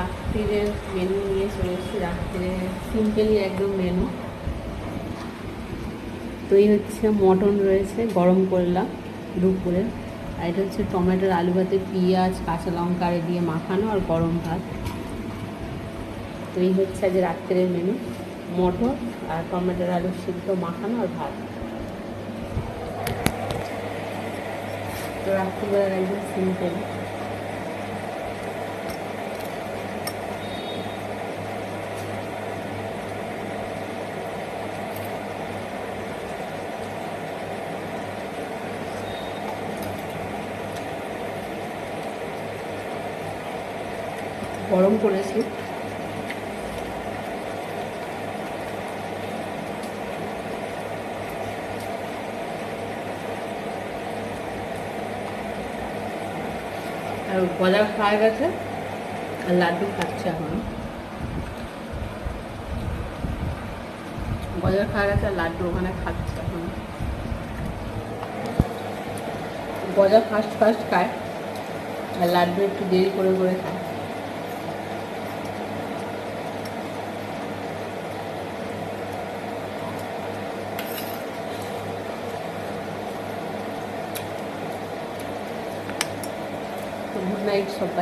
রাত্রিরের menu নিয়ে চলে এসেছি। রাত্রিরে সিম্পলি একদম মেনু। তো এই হচ্ছে মটন রয়েছে, গরম করলাম দুপুরে। আর এটা হচ্ছে টমেটোর আলু ভাতে পেঁয়াজ কাঁচা লঙ্কা দিয়ে মাখানো আর গরম ভাত। তো এই হচ্ছে আজ রাত্রের মেনু, মটন আর টমেটোর আলু সিদ্ধ মাখানো আর ভাত। তো রাত্রিবেলার একদম সিম্পল। গরম করেছি। আর গজা খাওয়া গেছে আর লাড্ডু খাচ্ছে এখন। গজা খাওয়া গেছে আর লাড্ডু ওখানে খাচ্ছে এখন। গজা ফার্স্ট ফার্স্ট খায় আর লাড্ডু একটু দেরি করে করে খায়। তো গুড নাইট সবাই।